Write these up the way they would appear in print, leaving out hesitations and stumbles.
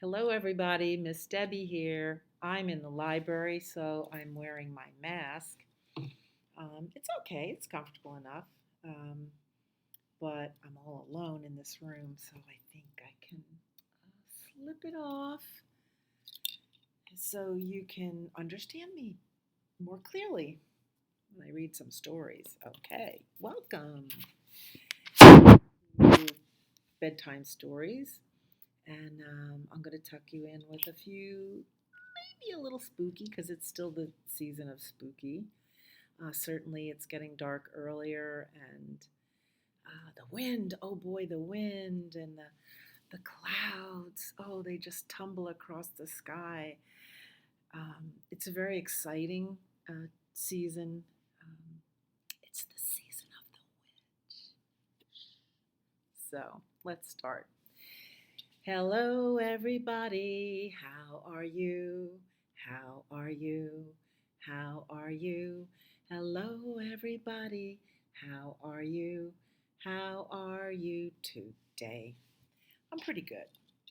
Hello, everybody. Miss Debbie here. I'm in the library, so I'm wearing my mask. It's okay, it's comfortable enough, um, but I'm all alone in this room, so I think I can slip it off so you can understand me more clearly when I read some stories. Okay, welcome to Bedtime Stories, and I'm going to tuck you in with a few be a little spooky because it's still the season of spooky. Certainly, it's getting dark earlier, and the wind. Oh boy, the wind and the clouds. Oh, they just tumble across the sky. It's a very exciting season. Um, it's the season of the witch. So let's start. Hello, everybody. How are you? How are you? How are you? Hello, everybody. How are you? How are you today? I'm pretty good.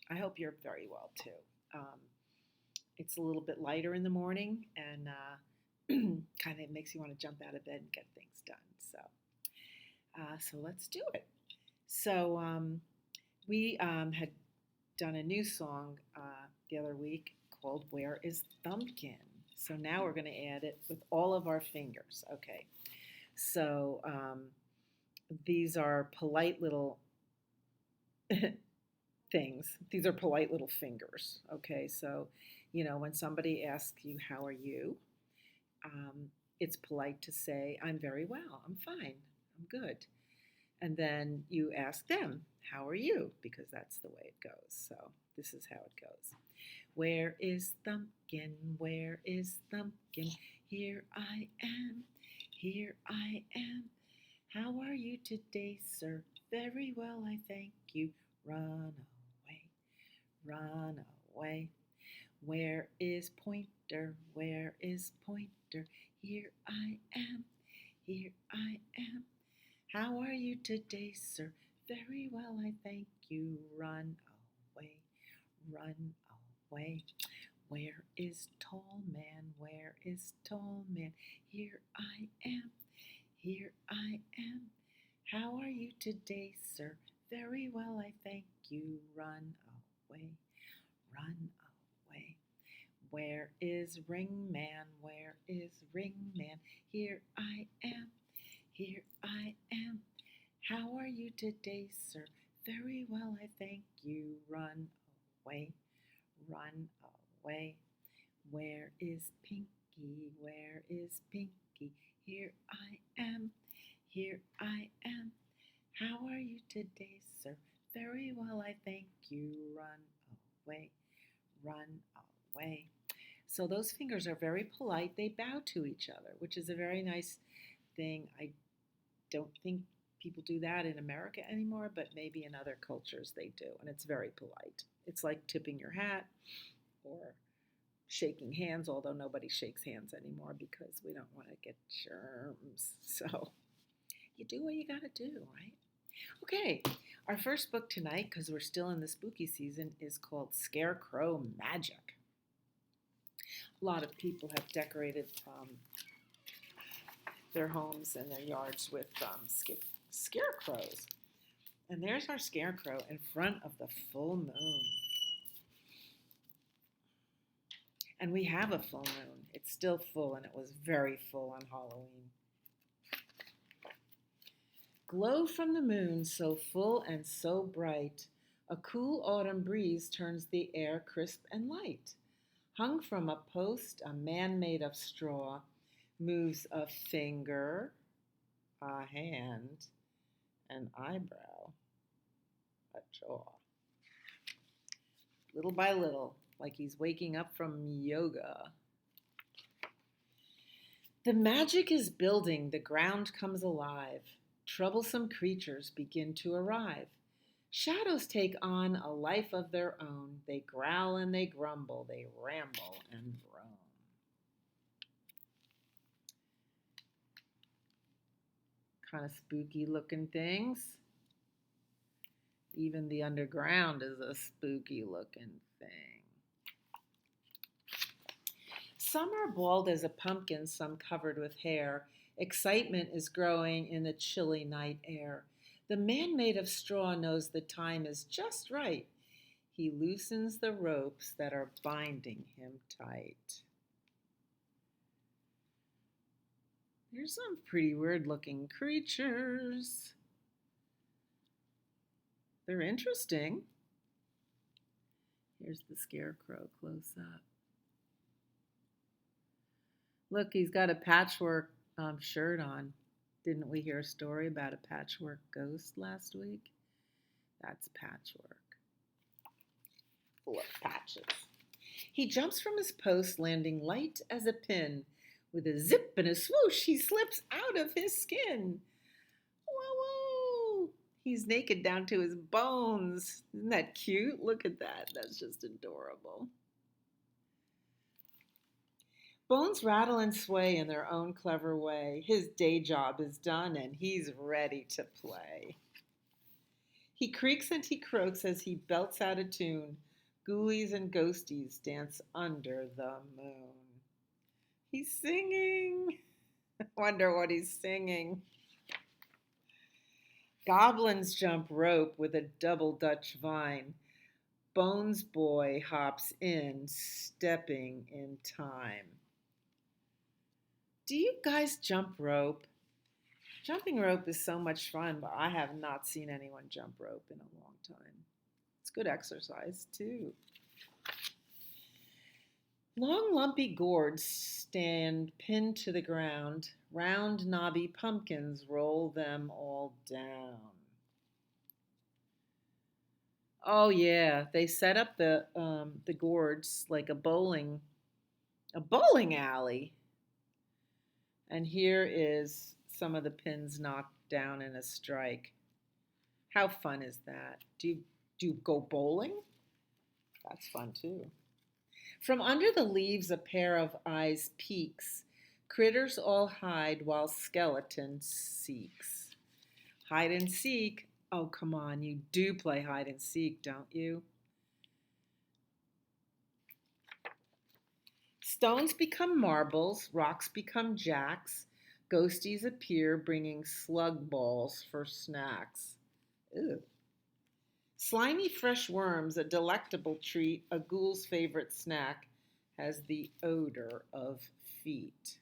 I hope you're very well too. Um, it's a little bit lighter in the morning and kind of makes you want to jump out of bed and get things done. So let's do it. So we had done a new song the other week called Where is Thumpkin? So now we're going to add it with all of our fingers. Okay. So these are polite little things. These are polite little fingers. Okay. So, when somebody asks you, how are you? Um, it's polite to say, I'm very well. I'm fine. I'm good. And then you ask them, how are you? Because that's the way it goes. So this is how it goes. Where is Thumpkin? Where is Thumpkin? Here I am. Here I am. How are you today, sir? Very well, I thank you. Run away. Run away. Where is Pointer? Where is Pointer? Here I am. Here I am. How are you today, sir? Very well, I thank you. Run away, run away. Where is Tall Man? Where is Tall Man? Here I am, here I am. How are you today, sir? Very well, I thank you. Run away, run away. Where is Ring Man? Where is Ring Man? Here I am, here I am. How are you today, sir? Very well, I thank you. Run away, run away. Where is Pinky? Where is Pinky? Here I am, here I am. How are you today, sir? Very well, I thank you. Run away, run away. So those fingers are very polite. They bow to each other, which is a very nice thing. I don't think people do that in America anymore, but maybe in other cultures they do, and it's very polite. It's like tipping your hat or shaking hands, although nobody shakes hands anymore because we don't want to get germs. So you do what you got to do, right? Okay, our first book tonight, because we're still in the spooky season, is called Scarecrow Magic. A lot of people have decorated their homes and their yards with scarecrows. And there's our scarecrow in front of the full moon. And we have a full moon. It's still full, and it was very full on Halloween. Glow from the moon, so full and so bright, a cool autumn breeze turns the air crisp and light. Hung from a post, a man made of straw moves a finger, a hand, an eyebrow, a jaw. Little by little, like he's waking up from yoga. The magic is building, the ground comes alive. Troublesome creatures begin to arrive. Shadows take on a life of their own. They growl and they grumble, they ramble and roam. Kind of spooky looking things. Even the underground is a spooky looking thing. Some are bald as a pumpkin, some covered with hair. Excitement is growing in the chilly night air. The man made of straw knows the time is just right. He loosens the ropes that are binding him tight. There's some pretty weird looking creatures. They're interesting. Here's the scarecrow close up. Look, he's got a patchwork shirt on. Didn't we hear a story about a patchwork ghost last week? That's patchwork. Full of patches. He jumps from his post, landing light as a pin. With a zip and a swoosh, he slips out of his skin. Whoa, whoa! He's naked down to his bones. Isn't that cute? Look at that. That's just adorable. Bones rattle and sway in their own clever way. His day job is done and he's ready to play. He creaks and he croaks as he belts out a tune. Ghoulies and ghosties dance under the moon. He's singing. I wonder what he's singing. Goblins jump rope with a double Dutch vine. Bones boy hops in, stepping in time. Do you guys jump rope? Jumping rope is so much fun, but I have not seen anyone jump rope in a long time. It's good exercise, too. Long, lumpy gourds stand pinned to the ground. Round, knobby pumpkins roll them all down. Oh yeah, they set up the gourds like a bowling alley. And here is some of the pins knocked down in a strike. How fun is that? Do you go bowling? That's fun too. From under the leaves a pair of eyes peeks. Critters all hide while skeleton seeks. Hide and seek. Oh, come on, you do play hide and seek, don't you? Stones become marbles, rocks become jacks. Ghosties appear bringing slug balls for snacks. Ew. Slimy fresh worms, a delectable treat, a ghoul's favorite snack, has the odor of feet.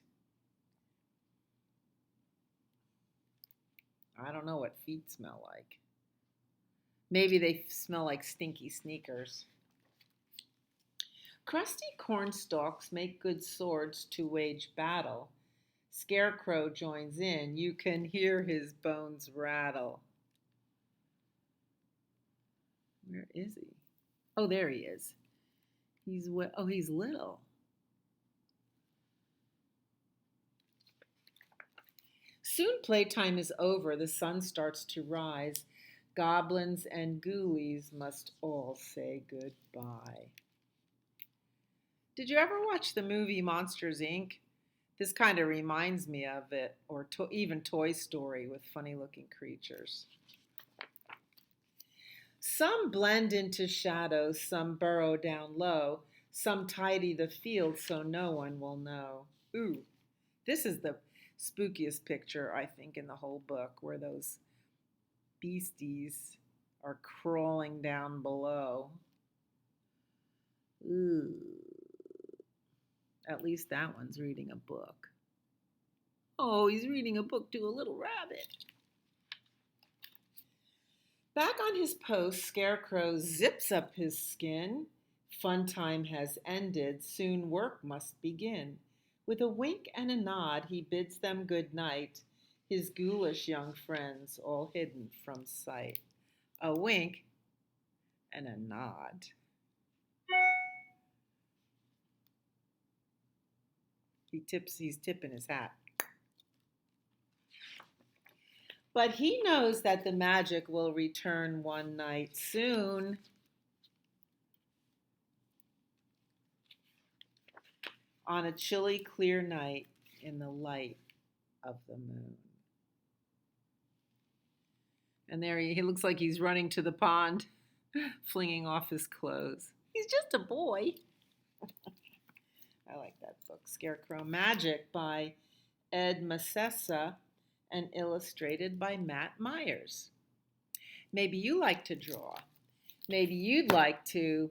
I don't know what feet smell like. Maybe they smell like stinky sneakers. Crusty corn stalks make good swords to wage battle. Scarecrow joins in. You can hear his bones rattle. Where is he? Oh, there he is. He's little. Soon playtime is over. The sun starts to rise. Goblins and ghoulies must all say goodbye. Did you ever watch the movie Monsters, Inc.? This kind of reminds me of it, or even Toy Story with funny-looking creatures. Some blend into shadows, some burrow down low, some tidy the field so no one will know. Ooh, this is the spookiest picture, I think, in the whole book, where those beasties are crawling down below. Ooh. At least that one's reading a book. Oh, he's reading a book to a little rabbit. Back on his post, Scarecrow zips up his skin. Fun time has ended, soon work must begin. With a wink and a nod, he bids them good night, his ghoulish young friends all hidden from sight. A wink and a nod. He's tipping his hat. But he knows that the magic will return one night soon. On a chilly, clear night in the light of the moon. And there he looks like he's running to the pond, flinging off his clothes. He's just a boy. I like that book, Scarecrow Magic by Ed Masessa and illustrated by Matt Myers. Maybe you like to draw. Maybe you'd like to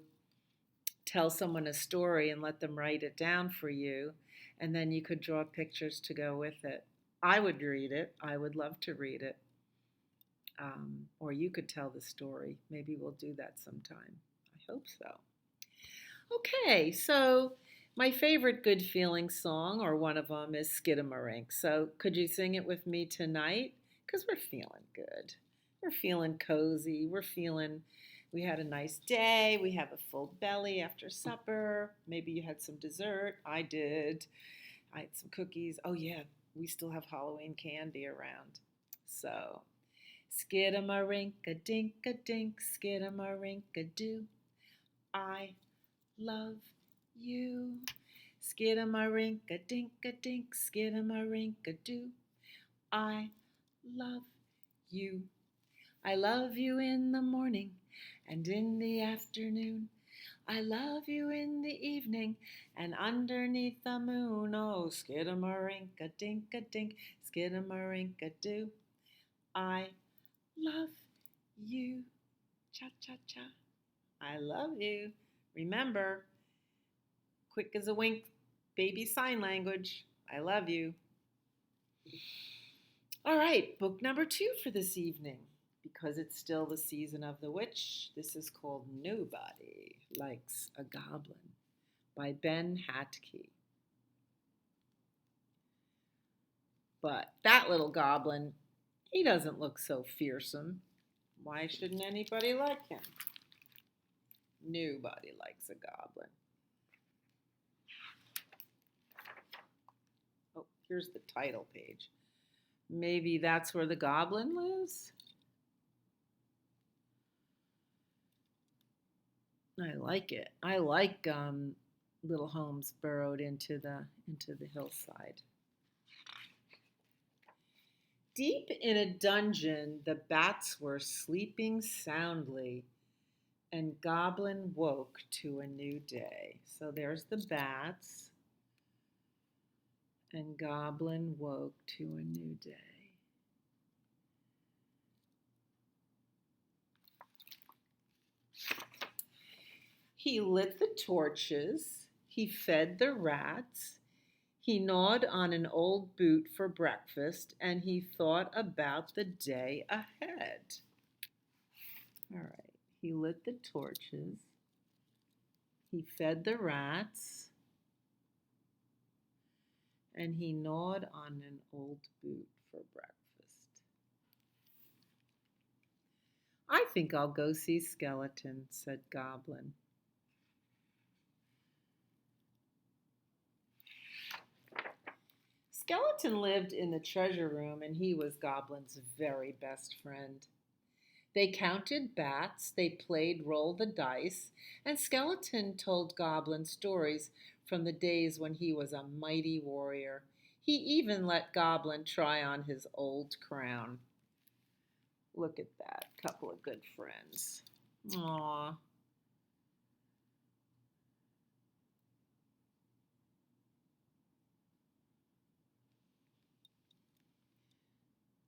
tell someone a story and let them write it down for you, and then you could draw pictures to go with it. I would read it. I would love to read it. Or you could tell the story. Maybe we'll do that sometime. I hope so. Okay, so my favorite good feeling song, or one of them, is Skidamarink. So could you sing it with me tonight? Because we're feeling good. We're feeling cozy. We had a nice day. We have a full belly after supper. Maybe you had some dessert. I did. I had some cookies. Oh, yeah, we still have Halloween candy around. So, skidamarink-a-dink-a-dink, skidamarink-a-doo. I love you. Skidamarink-a-dink-a-dink, skidamarink-a-doo. I love you. I love you in the morning and in the afternoon. I love you in the evening and underneath the moon. Oh, skidamarink-a-dink-a-dink, skidamarink-a-doo. I love you. Cha-cha-cha. I love you. Remember, quick as a wink, baby sign language. I love you. All right, book number 2 for this evening. Because it's still the season of the witch, this is called Nobody Likes a Goblin by Ben Hatke. But that little goblin, he doesn't look so fearsome. Why shouldn't anybody like him? Nobody likes a goblin. Oh, here's the title page. Maybe that's where the goblin lives? I like it. I like little homes burrowed into the hillside. Deep in a dungeon, the bats were sleeping soundly, and Goblin woke to a new day. So there's the bats, and Goblin woke to a new day. He lit the torches, he fed the rats, he gnawed on an old boot for breakfast, and he thought about the day ahead. All right, he lit the torches, he fed the rats, and he gnawed on an old boot for breakfast. I think I'll go see Skeleton, said Goblin. Skeleton lived in the treasure room, and he was Goblin's very best friend. They counted bats, they played roll the dice, and Skeleton told Goblin stories from the days when he was a mighty warrior. He even let Goblin try on his old crown. Look at that, couple of good friends. Aww.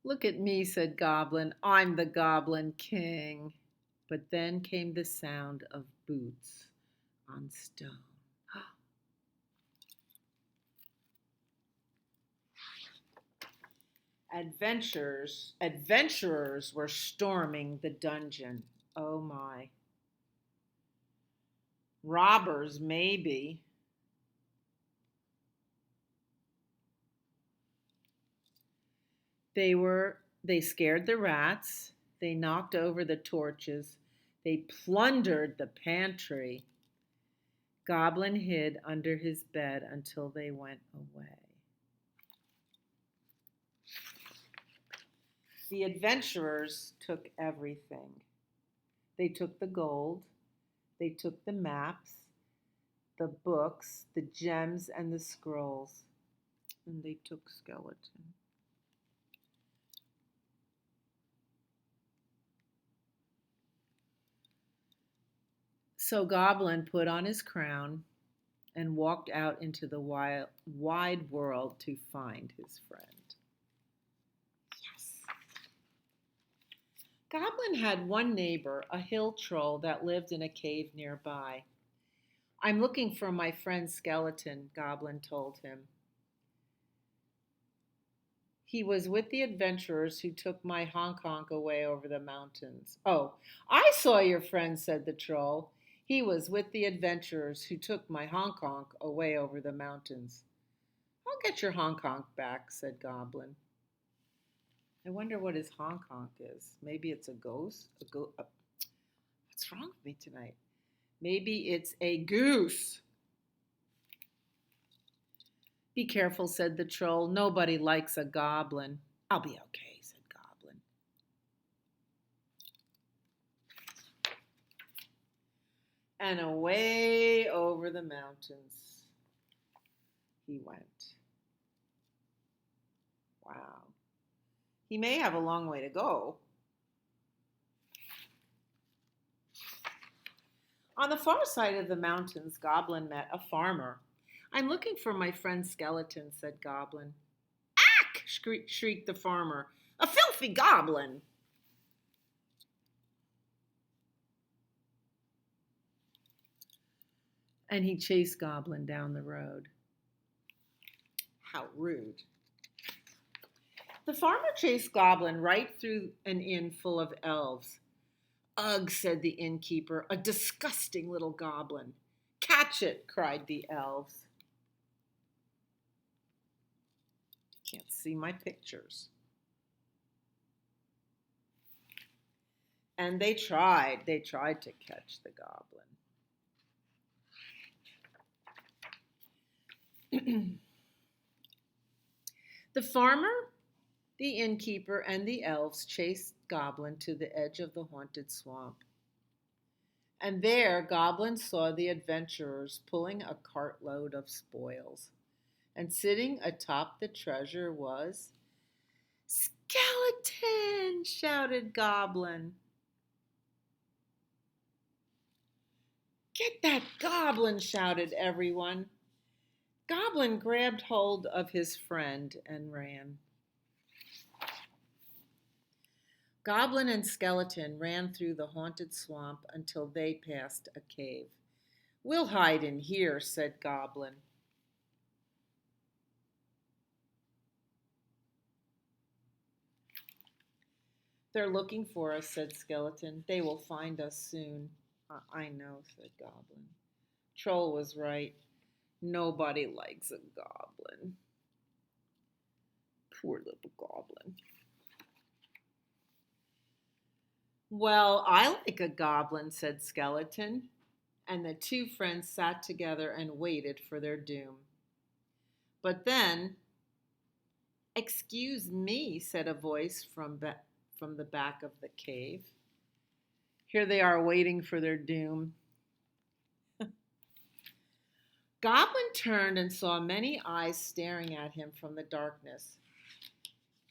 Look at me, said Goblin. I'm the Goblin King. But then came the sound of boots on stone. Adventurers were storming the dungeon. Oh my. Robbers, maybe. They scared the rats, they knocked over the torches, they plundered the pantry. Goblin hid under his bed until they went away. The adventurers took everything. They took the gold, they took the maps, the books, the gems, and the scrolls, and they took Skeleton. So Goblin put on his crown and walked out into the wide world to find his friend. Yes. Goblin had one neighbor, a hill troll that lived in a cave nearby. I'm looking for my friend Skeleton, Goblin told him. He was with the adventurers who took my honk honk away over the mountains. Oh, I saw your friend, said the troll. He was with the adventurers who took my honk honk away over the mountains. I'll get your honk honk back, said Goblin. I wonder what his honk honk is. Maybe it's a ghost? What's wrong with me tonight? Maybe it's a goose. Be careful, said the troll. Nobody likes a goblin. I'll be okay, said Goblin. And away over the mountains he went. Wow. He may have a long way to go. On the far side of the mountains, Goblin met a farmer. I'm looking for my friend Skeleton, said Goblin. Ack! Shrieked the farmer. A filthy goblin! And he chased Goblin down the road. How rude. The farmer chased Goblin right through an inn full of elves. Ugh, said the innkeeper, a disgusting little goblin. Catch it, cried the elves. Can't see my pictures. And they tried to catch the goblin. The farmer, the innkeeper, and the elves chased Goblin to the edge of the haunted swamp. And there Goblin saw the adventurers pulling a cartload of spoils. And sitting atop the treasure was Skeleton, shouted Goblin. Get that goblin, shouted everyone. Goblin grabbed hold of his friend and ran. Goblin and Skeleton ran through the haunted swamp until they passed a cave. We'll hide in here, said Goblin. They're looking for us, said Skeleton. They will find us soon. I know, said Goblin. Troll was right. Nobody likes a goblin. Poor little goblin. Well, I like a goblin, said Skeleton, and the two friends sat together and waited for their doom. But then, excuse me, said a voice from the back of the cave. Here they are waiting for their doom. Goblin turned and saw many eyes staring at him from the darkness.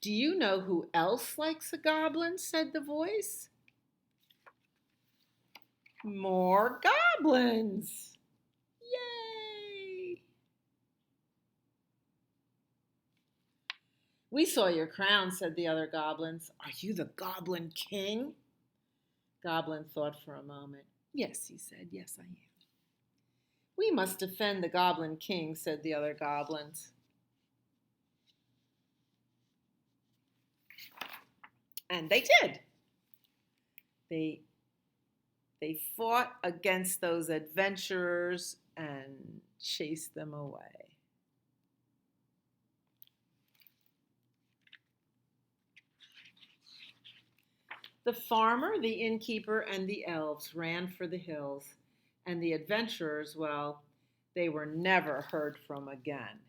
Do you know who else likes a goblin? Said the voice. More goblins! Yay! We saw your crown, said the other goblins. Are you the Goblin King? Goblin thought for a moment. Yes, he said. Yes, I am. We must defend the Goblin King, said the other goblins. And they did. They fought against those adventurers and chased them away. The farmer, the innkeeper, and the elves ran for the hills, and the adventurers, well, they were never heard from again.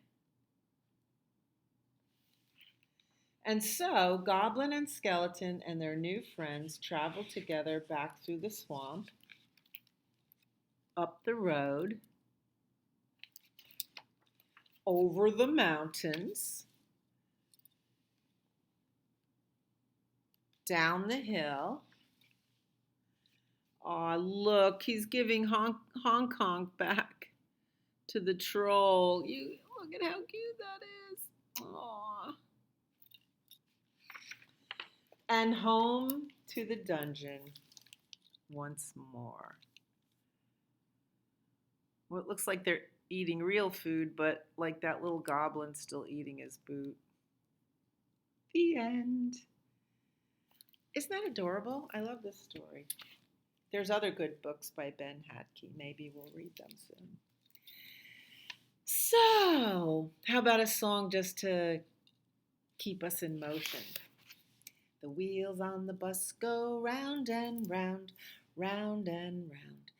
And so Goblin and Skeleton and their new friends traveled together back through the swamp, up the road, over the mountains, down the hill, Aw, look, he's giving Hong Kong back to the troll. You look at how cute that is. Aw. And home to the dungeon once more. Well, it looks like they're eating real food, but like that little goblin's still eating his boot. The end. Isn't that adorable? I love this story. There's other good books by Ben Hatke. Maybe we'll read them soon. So, how about a song just to keep us in motion? The wheels on the bus go round and round, round and round,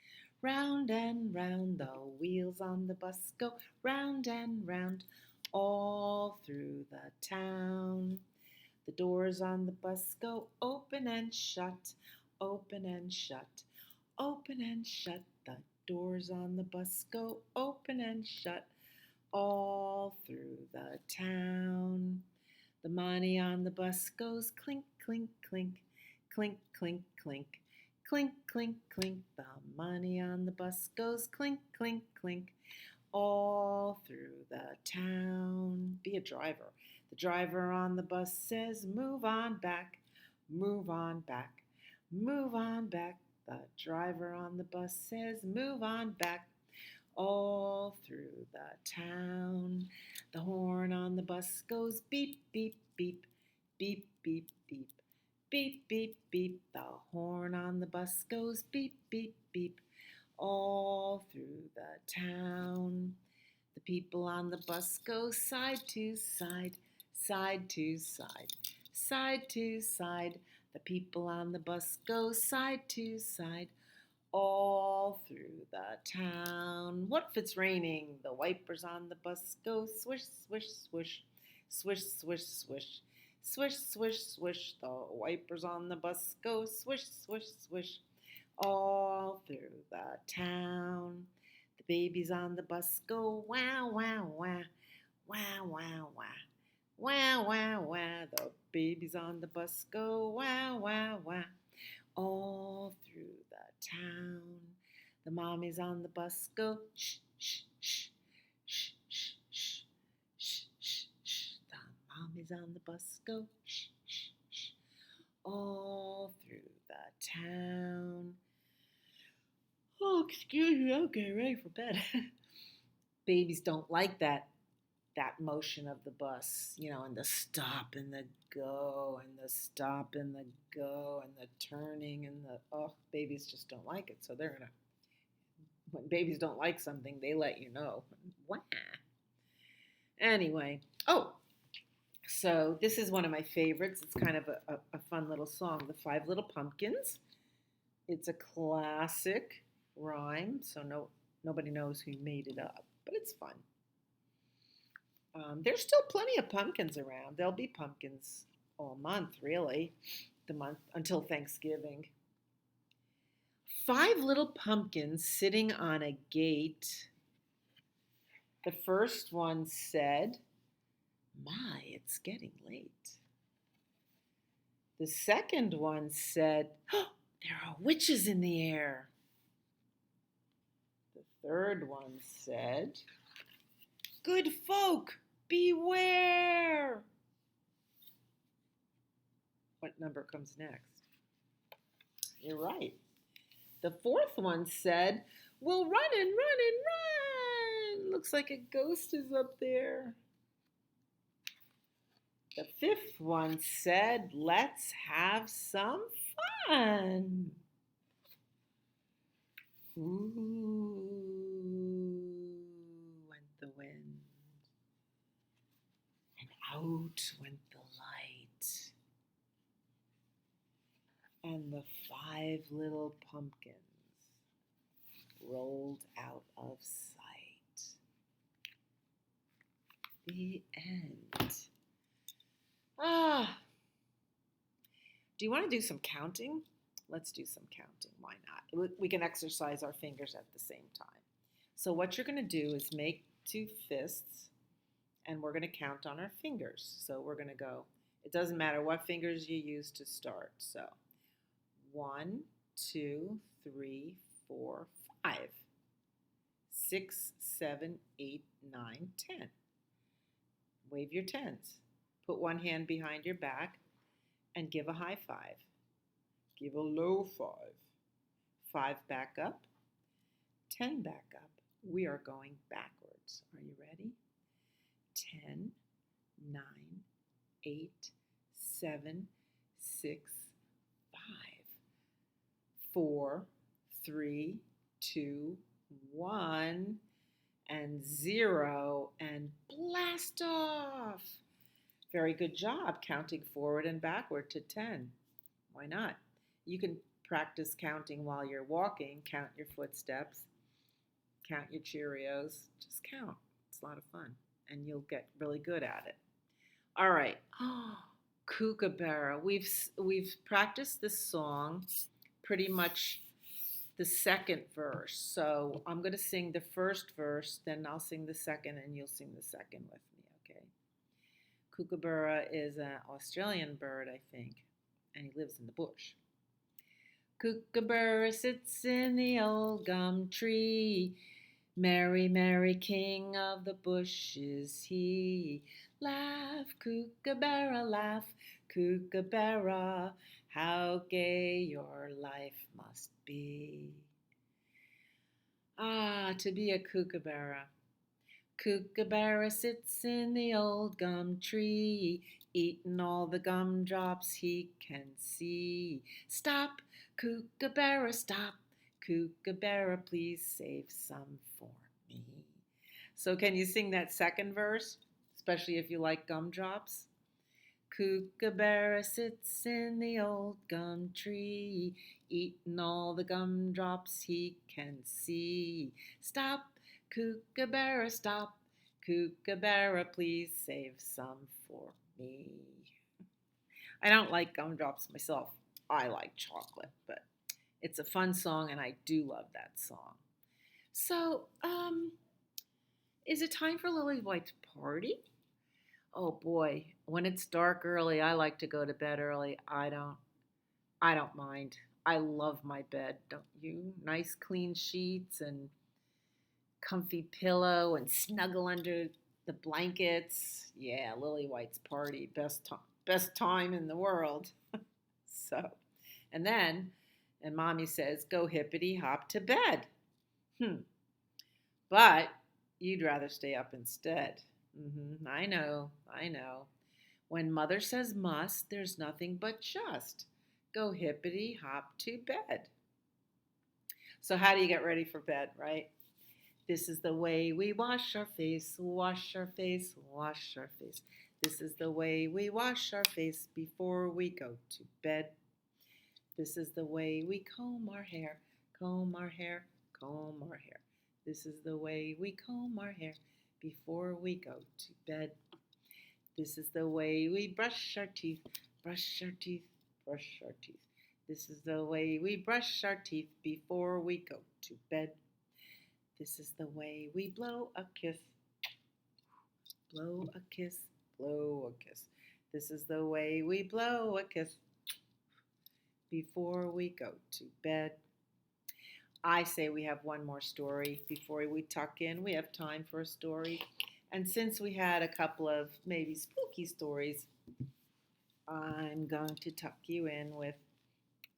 round and round. The wheels on the bus go round and round, all through the town. The doors on the bus go open and shut, open and shut, open and shut. The doors on the bus go open and shut, all through the town. The money on the bus goes clink, clink, clink, clink, clink, clink, clink, clink, clink. The money on the bus goes clink, clink, clink, all through the town. Be a driver. The driver on the bus says, move on back, move on back, move on back. The driver on the bus says, move on back, all through the town. The horn on the bus goes beep, beep, beep, beep, beep, beep, beep, beep, beep. The horn on the bus goes beep, beep, beep, all through the town. The people on the bus go side to side, side to side, side to side. The people on the bus go side to side, all through the town. What if it's raining? The wipers on the bus go swish, swish, swish, swish, swish, swish, swish, swish, swish. The wipers on the bus go swish, swish, swish, all through the town. The babies on the bus go wow, wow, wow, wow, wow, wow, wow, wow, wow. The babies on the bus go wow, wow, wow, all through the town. The mommies on the bus go shh, shh, shh, shh, shh, shh, shh, shh, shh. The mommies on the bus go shh, shh, shh, all through the town. Oh, excuse me, I'm getting ready for bed. Babies don't like that motion of the bus, and the stop and the go and the stop and the go and the turning and babies just don't like it. So when babies don't like something, they let you know. Wah. Anyway, so this is one of my favorites. It's kind of a fun little song, The Five Little Pumpkins. It's a classic rhyme, so nobody knows who made it up, but it's fun. There's still plenty of pumpkins around. There'll be pumpkins all month, really, the month until Thanksgiving. 5 little pumpkins sitting on a gate. The first one said, "My, it's getting late." The second one said, "Oh, there are witches in the air." The third one said, "Good folk, beware." What number comes next? You're right. The fourth one said, "We'll run and run and run. Looks like a ghost is up there." The fifth one said, "Let's have some fun." Ooh, went the wind, and out went the light, and the 5 little pumpkins rolled out of sight. The end. Do you want to do some counting? Let's do some counting. Why not? We can exercise our fingers at the same time. So what you're going to do is make 2 fists, and we're going to count on our fingers. So we're going to go, it doesn't matter what fingers you use to start. So 1, 2, 3, 4, 5, 6, 7, 8, 9, 10. Wave your tens. Put one hand behind your back and give a high five. Give a low five. 5 back up, 10 back up. We are going backwards. Are you ready? 10, 9, 8, 7, 6, 5, 4, 3, 2, 1, and 0, and blast off. Very good job counting forward and backward to 10. Why not? You can practice counting while you're walking. Count your footsteps, count your Cheerios. Just count. It's a lot of fun, and you'll get really good at it. All right. Kookaburra. We've practiced this song pretty much the second verse. So I'm going to sing the first verse, then I'll sing the second, and you'll sing the second with me, okay? Kookaburra is an Australian bird, I think, and he lives in the bush. Kookaburra sits in the old gum tree. Merry, merry king of the bush is he. Laugh, Kookaburra, laugh, Kookaburra, how gay your life must be. To be a kookaburra. Kookaburra sits in the old gum tree, eating all the gumdrops he can see. Stop, Kookaburra, stop. Kookaburra, please save some for me. So can you sing that second verse, especially if you like gumdrops? Kookaburra sits in the old gum tree, eating all the gumdrops he can see. Stop, Kookaburra, stop. Kookaburra, please save some for me. I don't like gumdrops myself. I like chocolate, but it's a fun song, and I do love that song. So, is it time for Lily White's party? Oh boy, when it's dark early, I like to go to bed early. I don't mind. I love my bed, don't you? Nice clean sheets and comfy pillow and snuggle under the blankets. Yeah, Lily White's party, best time in the world. So, and Mommy says, go hippity hop to bed. But you'd rather stay up instead. I know. When Mother says must, there's nothing but just. Go hippity hop to bed. So how do you get ready for bed, right? This is the way we wash our face, wash our face, wash our face. This is the way we wash our face before we go to bed. This is the way we comb our hair, comb our hair, comb our hair. This is the way we comb our hair before we go to bed. This is the way we brush our teeth, brush our teeth, brush our teeth. This is the way we brush our teeth before we go to bed. This is the way we blow a kiss, blow a kiss, blow a kiss. This is the way we blow a kiss before we go to bed. I say we have one more story before we tuck in. We have time for a story. And since we had a couple of maybe spooky stories, I'm going to tuck you in with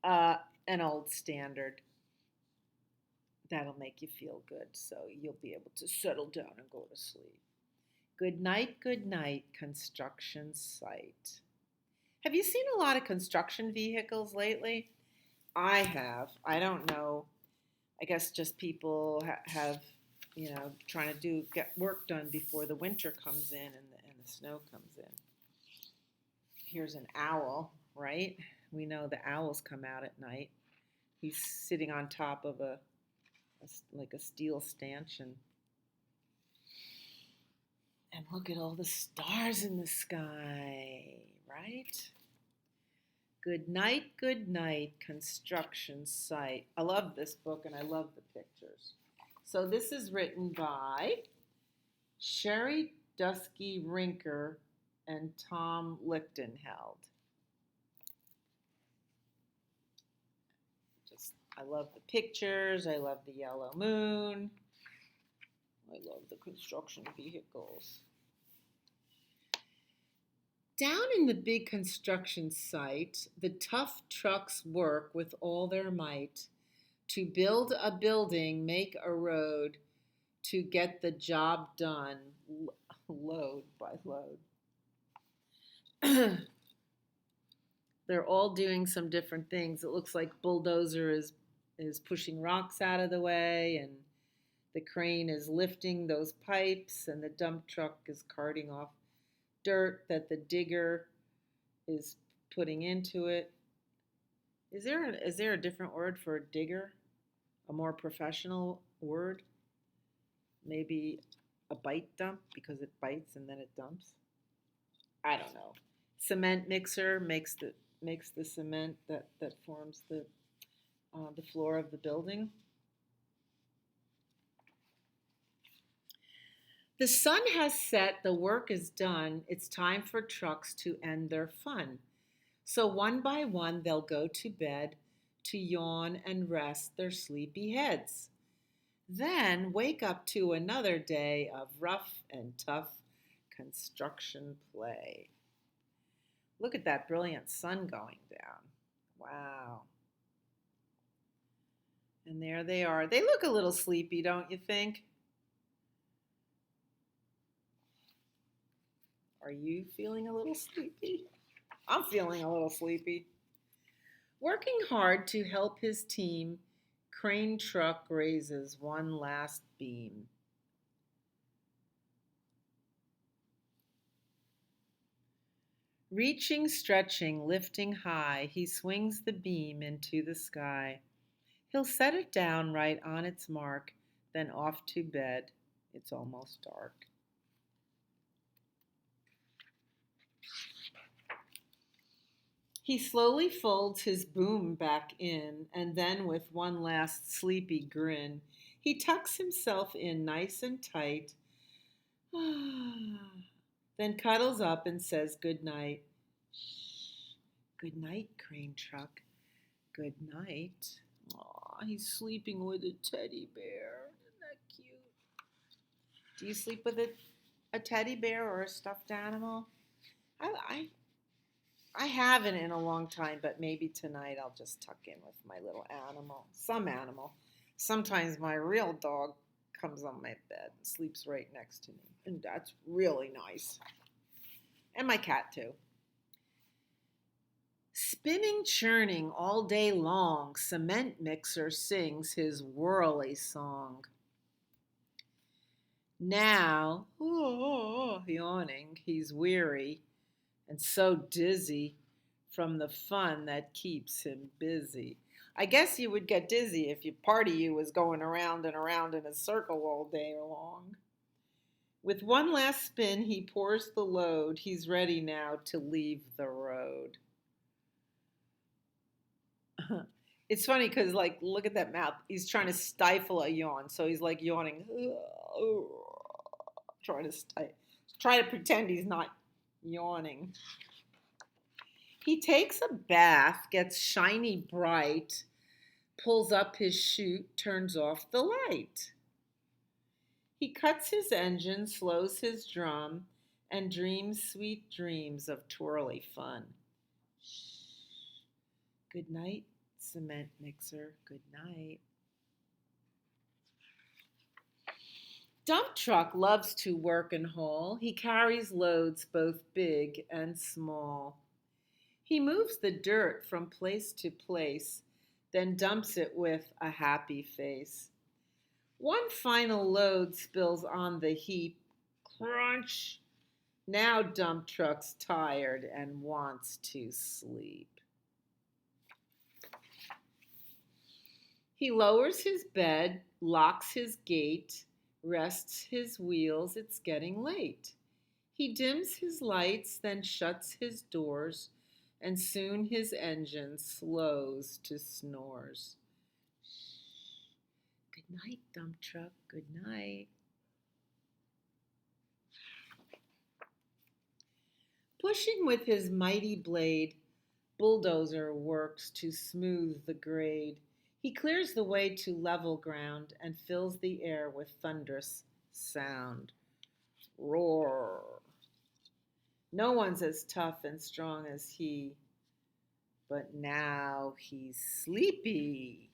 an old standard that'll make you feel good, so you'll be able to settle down and go to sleep. Good night, construction site. Have you seen a lot of construction vehicles lately? I have. I don't know. I guess just people have, trying to get work done before the winter comes in and the snow comes in. Here's an owl, right? We know the owls come out at night. He's sitting on top of a steel stanchion. And look at all the stars in the sky, right? Good night, construction site. I love this book and I love the pictures. So this is written by Sherry Dusky Rinker and Tom Lichtenheld. Just I love the pictures. I love the yellow moon. I love the construction vehicles. Down in the big construction site, the tough trucks work with all their might to build a building, make a road, to get the job done, load by load. They're all doing some different things. It looks like bulldozer is pushing rocks out of the way, and the crane is lifting those pipes, and the dump truck is carting off dirt that the digger is putting into it. Is there a different word for a digger? A more professional word? Maybe a bite dump because it bites and then it dumps? I don't know. Cement mixer makes the cement that forms the floor of the building. The sun has set, the work is done. It's time for trucks to end their fun. So one by one they'll go to bed to yawn and rest their sleepy heads. Then wake up to another day of rough and tough construction play. Look at that brilliant sun going down. Wow. And there they are. They look a little sleepy, don't you think? Are you feeling a little sleepy? I'm feeling a little sleepy. Working hard to help his team, crane truck raises one last beam. Reaching, stretching, lifting high, he swings the beam into the sky. He'll set it down right on its mark, then off to bed. It's almost dark. He slowly folds his boom back in, and then with one last sleepy grin, he tucks himself in nice and tight, then cuddles up and says good night. Shh. Good night, crane truck. Good night. Aw, he's sleeping with a teddy bear. Isn't that cute? Do you sleep with a teddy bear or a stuffed animal? I haven't in a long time, but maybe tonight I'll just tuck in with my little animal. Some animal. Sometimes my real dog comes on my bed and sleeps right next to me. And that's really nice. And my cat too. Spinning, churning all day long, cement mixer sings his whirly song. Now, yawning, he's weary and so dizzy from the fun that keeps him busy. I guess you would get dizzy if part of you was going around and around in a circle all day long. With one last spin, he pours the load. He's ready now to leave the road. It's funny because, like, look at that mouth. He's trying to stifle a yawn, so he's like yawning, try to pretend he's not yawning. He takes a bath, gets shiny bright, pulls up his chute, turns off the light. He cuts his engine, slows his drum, and dreams sweet dreams of twirly fun. Shh. Good night, cement mixer. Good night. Dump truck loves to work and haul. He carries loads both big and small. He moves the dirt from place to place, then dumps it with a happy face. One final load spills on the heap. Crunch! Now dump truck's tired and wants to sleep. He lowers his bed, locks his gate, rests his wheels, it's getting late. He dims his lights, then shuts his doors, and soon his engine slows to snores. Good night, dump truck, good night. Pushing with his mighty blade, bulldozer works to smooth the grade. He clears the way to level ground and fills the air with thunderous sound. Roar. No one's as tough and strong as he, but now he's sleepy.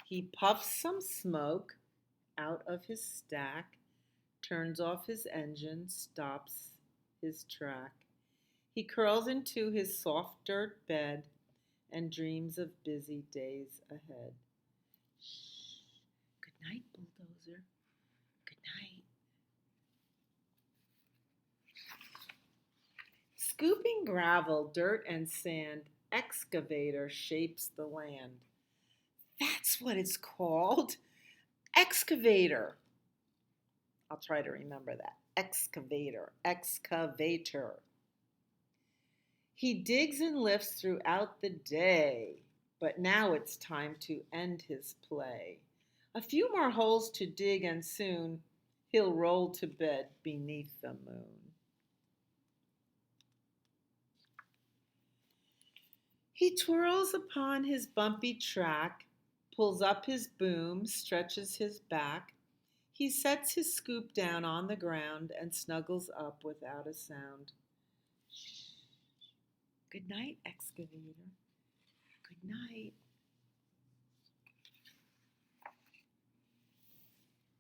He puffs some smoke out of his stack, turns off his engine, stops his track. He curls into his soft dirt bed and dreams of busy days ahead. Shh. Good night, bulldozer. Good night. Scooping gravel, dirt, and sand, excavator shapes the land. That's what it's called. Excavator. I'll try to remember that. Excavator. Excavator. He digs and lifts throughout the day, but now it's time to end his play. A few more holes to dig, and soon he'll roll to bed beneath the moon. He twirls upon his bumpy track, pulls up his boom, stretches his back. He sets his scoop down on the ground and snuggles up without a sound. Shh. Good night, excavator. Good night.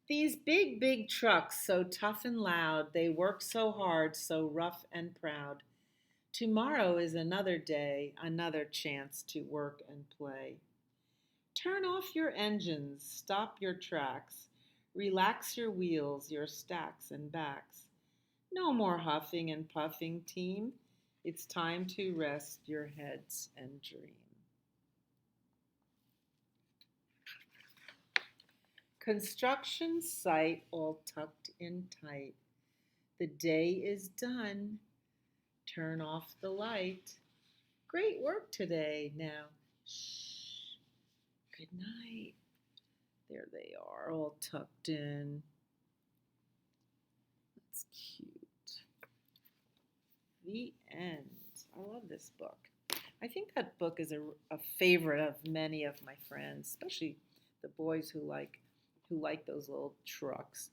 These big, big trucks, so tough and loud, they work so hard, so rough and proud. Tomorrow is another day, another chance to work and play. Turn off your engines, stop your tracks, relax your wheels, your stacks and backs. No more huffing and puffing, team. It's time to rest your heads and dream. Construction site all tucked in tight. The day is done. Turn off the light. Great work today. Now, shh. Good night. There they are, all tucked in. That's cute. The end. I love this book. I think that book is a favorite of many of my friends, especially the boys who like those little trucks.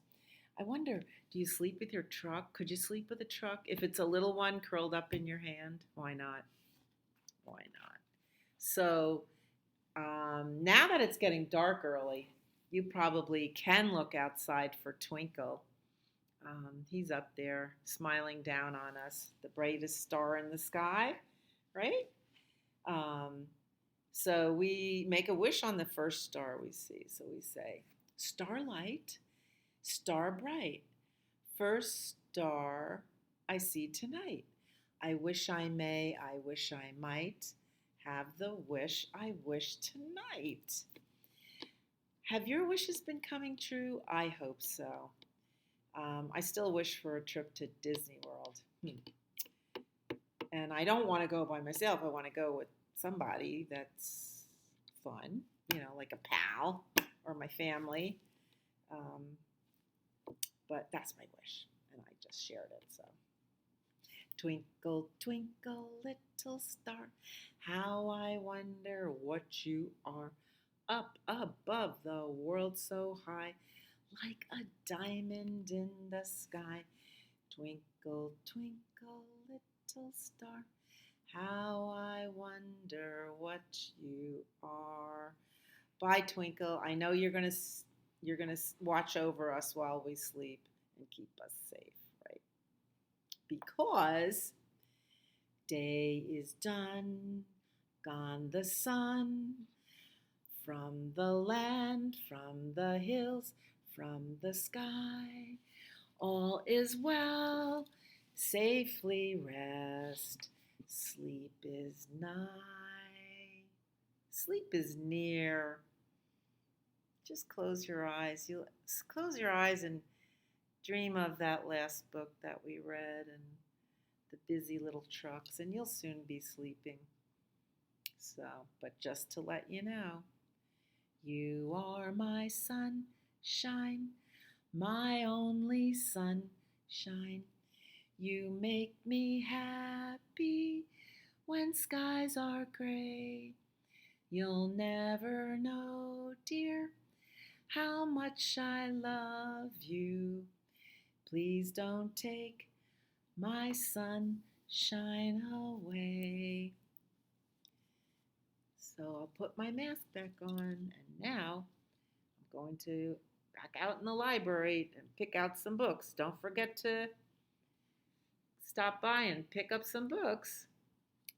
I wonder, do you sleep with your truck? Could you sleep with a truck? If it's a little one curled up in your hand, why not? Why not? So now that it's getting dark early, you probably can look outside for Twinkle. He's up there smiling down on us, the brightest star in the sky, right? Um, so we make a wish on the first star we see. So we say, starlight, star bright, first star I see tonight. I wish I may, I wish I might have the wish I wish tonight. Have your wishes been coming true? I hope so. I still wish for a trip to Disney World. And I don't want to go by myself. I want to go with somebody that's fun, like a pal or my family. But that's my wish, and I just shared it. So, twinkle, twinkle, little star, how I wonder what you are. Up above the world so high, like a diamond in the sky. Twinkle, twinkle, little star, how I wonder what you are. Bye, Twinkle. I know you're gonna watch over us while we sleep and keep us safe, right? Because day is done, gone the sun. From the land, from the hills, from the sky, all is well, safely rest. Sleep is nigh, sleep is near. Just close your eyes. You'll close your eyes and dream of that last book that we read and the busy little trucks, and you'll soon be sleeping. So, but just to let you know, you are my sunshine, my only sunshine. You make me happy when skies are gray. You'll never know, dear, how much I love you. Please don't take my sunshine away. So I'll put my mask back on, and now I'm going to back out in the library and pick out some books. Don't forget to stop by and pick up some books.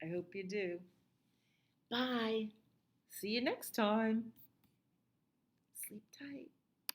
I hope you do. Bye. See you next time. Sleep tight.